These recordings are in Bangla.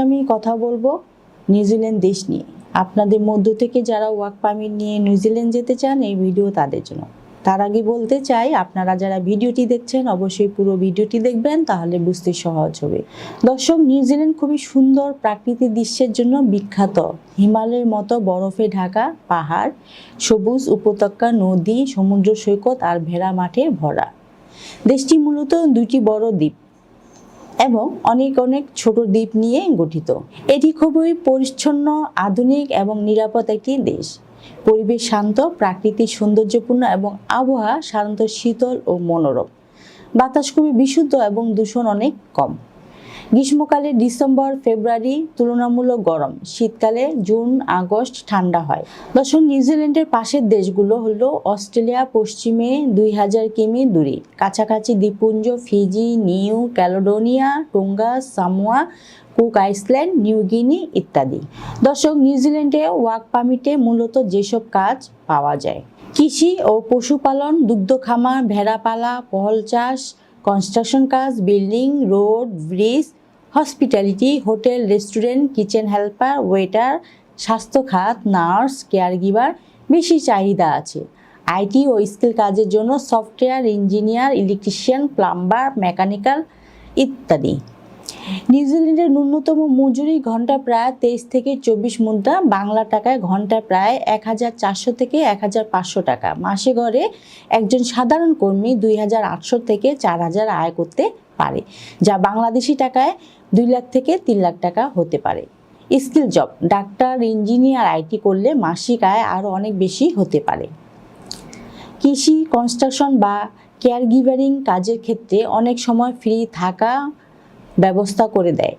আমি কথা বলবো নিউজিল্যান্ড দেশ নিয়ে। আপনাদের মধ্য থেকে যারা ওয়ার্ক পারমিট নিয়ে নিউজিল্যান্ড যেতে চান, এই ভিডিও তাদের জন্য। তার আগে বলতে চাই, আপনারা যারা ভিডিওটি দেখছেন অবশ্যই পুরো ভিডিওটি দেখবেন, তাহলে বুঝতে সহজ হবে। দর্শক, নিউজিল্যান্ড খুবই সুন্দর প্রাকৃতিক দৃশ্যের জন্য বিখ্যাত। হিমালয়ের মতো বরফে ঢাকা পাহাড়, সবুজ উপত্যকা, নদী, সমুদ্র সৈকত আর ভেড়া মাঠে ভরা। দেশটি মূলত দুইটি বড় দ্বীপ এবং অনেক ছোট দ্বীপ নিয়ে গঠিত। এটি খুবই পরিচ্ছন্ন, আধুনিক এবং নিরাপদ একটি দেশ। পরিবেশ শান্ত, প্রাকৃতিক সৌন্দর্যপূর্ণ এবং আবহাওয়া সাধারণত শীতল ও মনোরম। বাতাস খুবই বিশুদ্ধ এবং দূষণ অনেক কম। গ্রীষ্মকালে ডিসেম্বর ফেব্রুয়ারি তুলনামূলক গরম, শীতকালে জুন আগস্ট ঠান্ডা হয়। দর্শক, নিউজিল্যান্ডের পাশের দেশগুলো হলো অস্ট্রেলিয়া পশ্চিমে 2000 কিমি দূরে, কাছাকাছি দ্বীপপুঞ্জ Fiji, new Caledonia, Tonga, Samoa, cook island, New Guinea ইত্যাদি। দর্শক, নিউজিল্যান্ডে ওয়ার্ক পারমিটে মূলত যেসব কাজ পাওয়া যায়: কৃষি ও পশুপালন, দুগ্ধ খামার, ভেড়া পালা, ফল চাষ, কনস্ট্রাকশন কাজ, building, road, bridge, hospitality, hotel, restaurant, kitchen helper, waiter, স্বাস্থ্য খাত, নার্স, কেয়ারগিভার বেশি চাহিদা আছে। আইটি ও স্কিল কাজের জন্য software engineer, electrician, plumber, mechanical ইত্যাদি। নিউজিল্যান্ডের ন্যূনতম মজুরি ঘন্টা প্রায় 23 থেকে 24 মুদ্রা, বাংলা টাকায় ঘন্টায় প্রায় 1400 থেকে 1500 টাকা। মাসে গড়ে একজন সাধারণ কর্মী 2800 থেকে 4000 আয় করতে পারে, যা বাংলাদেশি টাকায় 2 লাখ থেকে 3 লাখ টাকা হতে পারে। Skill job: doctor, engineer, IT করলে মাসিক আয় আরও অনেক বেশি হতে পারে। কৃষি, কনস্ট্রাকশন বা কেয়ারগিভারিং কাজের ক্ষেত্রে অনেক সময় ফ্রি থাকা ব্যবস্থা করে দেয়,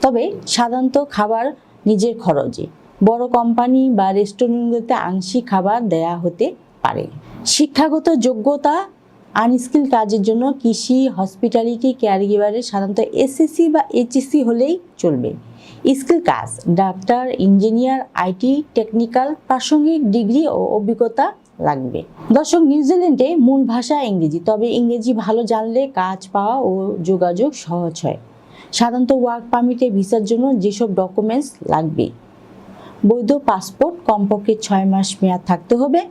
তবে সাধারণত খাবার নিজের খরচে। বড় কোম্পানি বা রেস্টুরেন্টগুলোতে আংশিক খাবার দেয়া হতে পারে। শিক্ষাগত যোগ্যতা: আনস্কিল কাজের জন্য কৃষি, হসপিটালিটি, কেয়ারগিভারে সাধারণত এসএসসি বা এইচএসসি হলেই চলবে। স্কিল কাজ: ডাক্তার, ইঞ্জিনিয়ার, আইটি, টেকনিক্যাল, প্রাসঙ্গিক ডিগ্রি ও অভিজ্ঞতা লাগবে। দর্শক, নিউজিল্যান্ডে মূল ভাষা ইংরেজি, তবে ইংরেজি ভালো জানলে কাজ পাওয়া ও যোগাযোগ সহজ হয়। সাধারণত ওয়ার্ক পারমিটে ভিসার জন্য যেসব ডকুমেন্টস লাগবে: বৈধ পাসপোর্ট, কমপক্ষে 6 মাস মেয়াদ থাকতে হবে,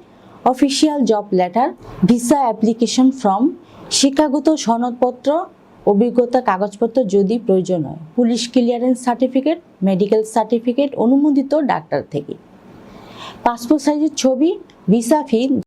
official job letter, visa application form, শিক্ষাগত সনদপত্র, অভিজ্ঞতা কাগজপত্র যদি প্রয়োজন হয়, police clearance certificate, medical certificate অনুমোদিত ডাক্তার থেকে, পাসপোর্ট সাইজের ছবি, ভিসা ফি